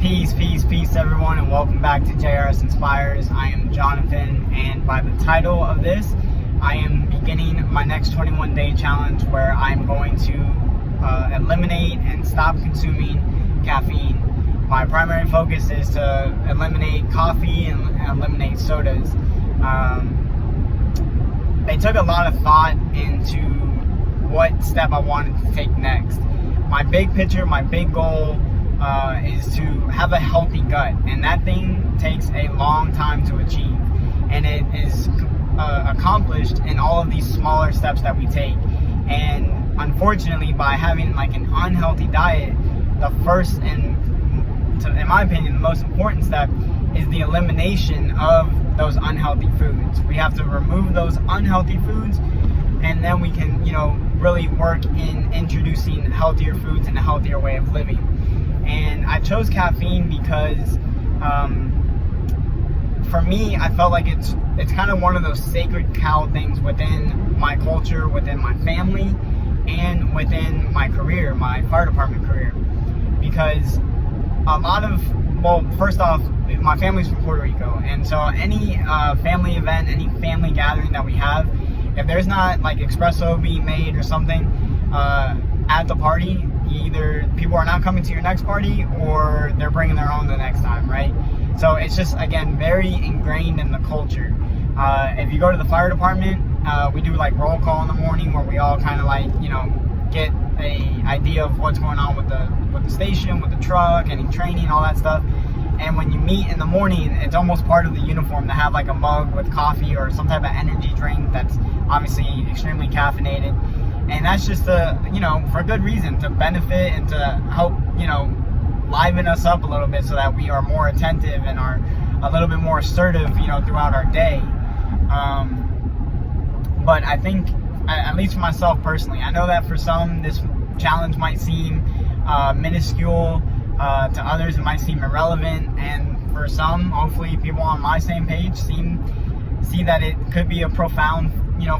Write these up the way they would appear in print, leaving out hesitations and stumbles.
Peace everyone, and welcome back to JRS Inspires. I am Jonathan, and by the title of this, I am beginning my next 21-day challenge where I'm going to eliminate and stop consuming caffeine. My primary focus is to eliminate coffee and eliminate sodas. I took a lot of thought into what step I wanted to take next. My big picture, my big goal is to have a healthy gut, and that thing takes a long time to achieve, and it is accomplished in all of these smaller steps that we take. And unfortunately, by having like an unhealthy diet, the first and, in my opinion, the most important step is the elimination of those unhealthy foods. We have to remove those unhealthy foods, and then we can, really work in introducing healthier foods and a healthier way of living. And I chose caffeine because for me, I felt like it's kind of one of those sacred cow things within my culture, within my family, and within my career, my fire department career. Because first off, my family's from Puerto Rico, and so any family event, any family gathering that we have, if there's not like espresso being made or something at the party, either people are not coming to your next party or they're bringing their own the next time, right? So it's just, again, very ingrained in the culture. If you go to the fire department, we do like roll call in the morning where we all kind of like, get a idea of what's going on with the station, with the truck, any training, all that stuff. And when you meet in the morning, it's almost part of the uniform to have like a mug with coffee or some type of energy drink that's obviously extremely caffeinated. And that's just for a good reason, to benefit and to help, liven us up a little bit so that we are more attentive and are a little bit more assertive, throughout our day. But I think, at least for myself personally, I know that for some, this challenge might seem minuscule. To others, it might seem irrelevant. And for some, hopefully people on my same page see that it could be a profound,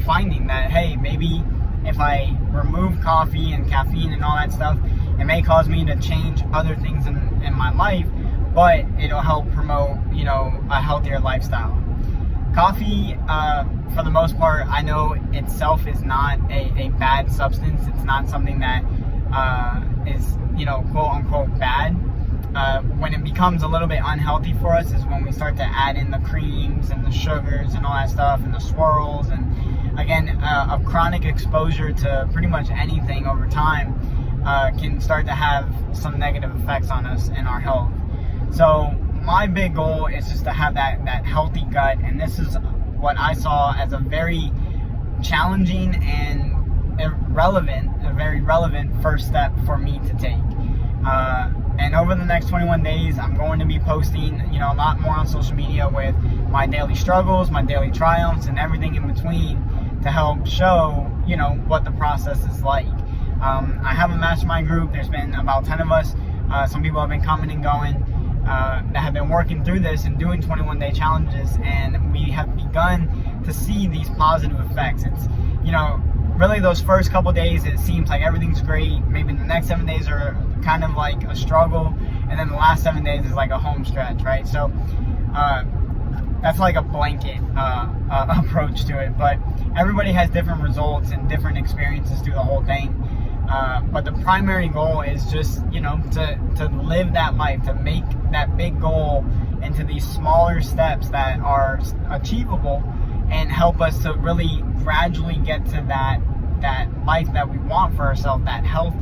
finding that, hey, maybe if I remove coffee and caffeine and all that stuff, it may cause me to change other things in my life, but it'll help promote, a healthier lifestyle. Coffee, for the most part, I know itself is not a bad substance. It's not something that is, quote unquote bad. When it becomes a little bit unhealthy for us is when we start to add in the creams and the sugars and all that stuff and the swirls, and again, a chronic exposure to pretty much anything over time can start to have some negative effects on us and our health. So my big goal is just to have that healthy gut, and this is what I saw as a very challenging and a very relevant first step for me to take. And over the next 21 days, I'm going to be posting, a lot more on social media with my daily struggles, my daily triumphs, and everything in between to help show, what the process is like. I have a mastermind group. There's been about 10 of us. Some people have been coming and going that have been working through this and doing 21-day challenges, and we have begun to see these positive effects. It's, really those first couple days, it seems like everything's great. Maybe the next 7 days are kind of like a struggle, and then the last 7 days is like a home stretch, right? So that's like a blanket approach to it, but everybody has different results and different experiences through the whole thing. But the primary goal is just, to live that life, to make that big goal into these smaller steps that are achievable and help us to really gradually get to that life that we want for ourselves, that health,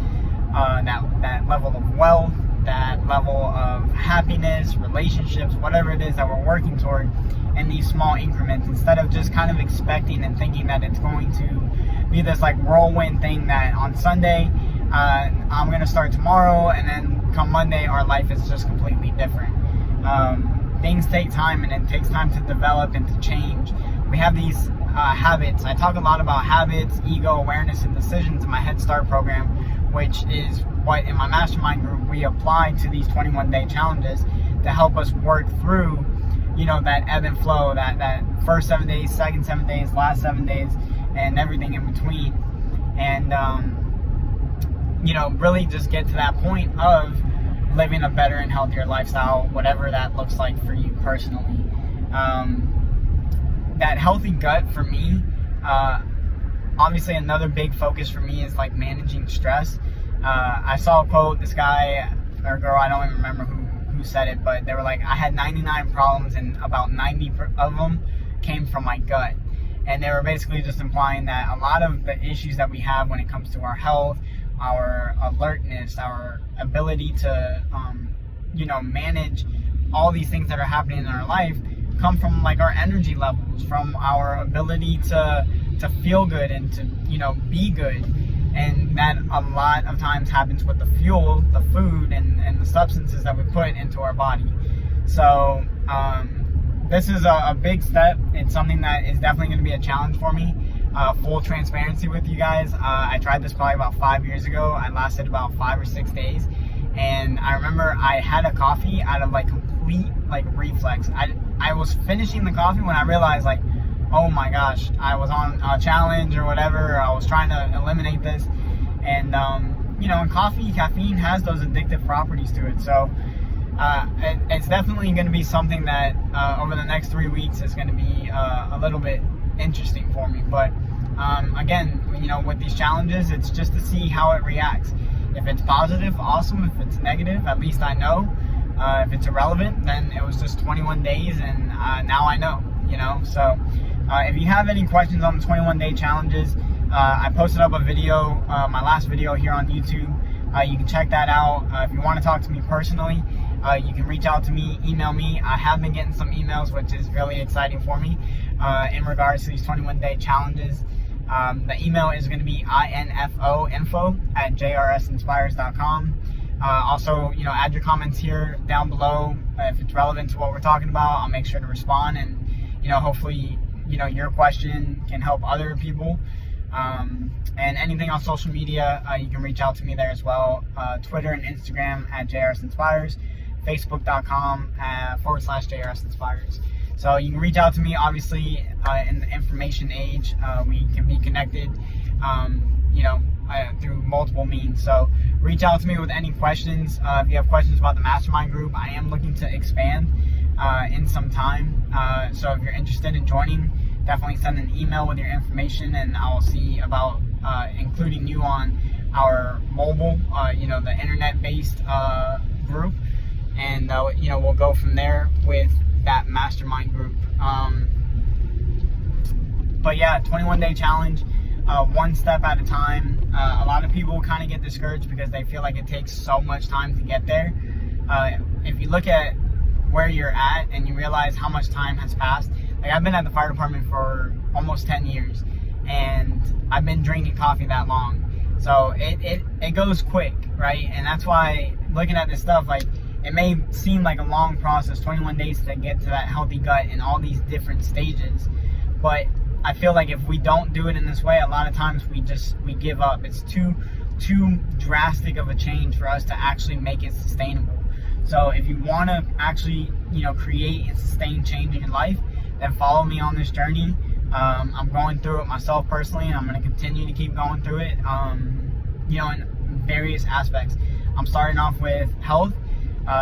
that level of wealth, that level of happiness, relationships, whatever it is that we're working toward in these small increments, instead of just kind of expecting and thinking that it's going to be this like whirlwind thing that on Sunday I'm going to start tomorrow, and then come Monday our life is just completely different. Things take time, and it takes time to develop and to change. We have these habits. I talk a lot about habits, ego, awareness, and decisions in my Head Start program, which is what in my mastermind group we apply to these 21-day challenges to help us work through, that ebb and flow, that first 7 days, second 7 days, last 7 days, and everything in between. And, really just get to that point of living a better and healthier lifestyle, whatever that looks like for you personally. That healthy gut for me, obviously another big focus for me is like managing stress. I saw a quote, this guy or girl, I don't even remember who said it, but they were like, I had 99 problems and about 90 of them came from my gut. And they were basically just implying that a lot of the issues that we have when it comes to our health, our alertness, our ability to, manage all these things that are happening in our life come from like our energy levels, from our ability to feel good and to, be good. And that a lot of times happens with the fuel, the food, and the substances that we put into our body. So this is a big step. It's something that is definitely going to be a challenge for me. Full transparency with you guys. I tried this probably about 5 years ago. I lasted about 5 or 6 days. And I remember I had a coffee out of like complete like reflex. I was finishing the coffee when I realized like, oh my gosh, I was on a challenge or whatever. I was trying to eliminate this. And, in coffee, caffeine has those addictive properties to it. So it's definitely going to be something that over the next 3 weeks is going to be a little bit interesting for me. But again, with these challenges, it's just to see how it reacts. If it's positive, awesome. If it's negative, at least I know. If it's irrelevant, then it was just 21 days and now I know, So if you have any questions on the 21-day challenges, I posted up a video, my last video here on YouTube. You can check that out. If you want to talk to me personally, you can reach out to me, email me. I have been getting some emails, which is really exciting for me in regards to these 21-day challenges. The email is going to be info@jrsinspires.com. Also, add your comments here down below. If it's relevant to what we're talking about, I'll make sure to respond, and hopefully your question can help other people. And anything on social media, you can reach out to me there as well. Twitter and Instagram @jrsinspires, facebook.com/jrsinspires. So you can reach out to me. Obviously, in the information age, we can be connected, through multiple means. So reach out to me with any questions. If you have questions about the mastermind group, I am looking to expand in some time. So if you're interested in joining, definitely send an email with your information, and I will see about including you on our mobile, the internet-based group, and we'll go from there with that mastermind group. But yeah, 21-day challenge, one step at a time. A lot of people kind of get discouraged because they feel like it takes so much time to get there. If you look at where you're at and you realize how much time has passed, like I've been at the fire department for almost 10 years and I've been drinking coffee that long. So it goes quick, right? And that's why looking at this stuff, like it may seem like a long process, 21 days to get to that healthy gut in all these different stages. But I feel like if we don't do it in this way, a lot of times we give up. It's too drastic of a change for us to actually make it sustainable. So if you want to actually, create and sustain change in your life, then follow me on this journey. I'm going through it myself personally, and I'm going to continue to keep going through it, in various aspects. I'm starting off with health.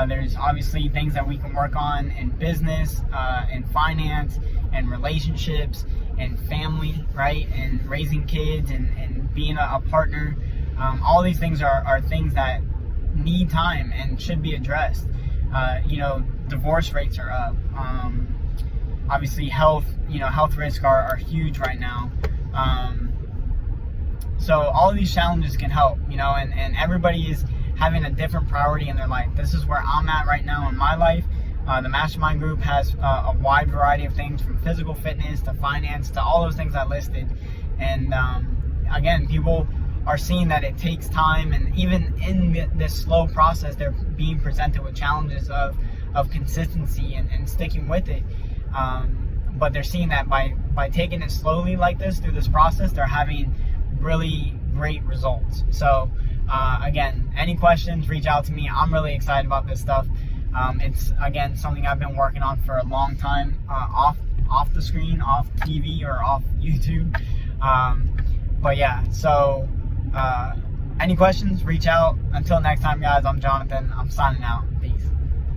There's obviously things that we can work on in business, in finance, and relationships, and family, right? And raising kids and being a partner. All these things are things that need time and should be addressed. Divorce rates are up. Obviously health risks are huge right now. So all of these challenges can help, and everybody is having a different priority in their life. This is where I'm at right now in my life. The mastermind group has a wide variety of things, from physical fitness to finance to all those things I listed. And again, people are seeing that it takes time, and even in this slow process, they're being presented with challenges of consistency and sticking with it. But they're seeing that by taking it slowly like this through this process, they're having really great results. So again, any questions, reach out to me. I'm really excited about this stuff. It's, again, something I've been working on for a long time, off the screen, off TV or off YouTube. But yeah, so Any questions, reach out. Until next time, guys, I'm Jonathan. I'm signing out. Peace.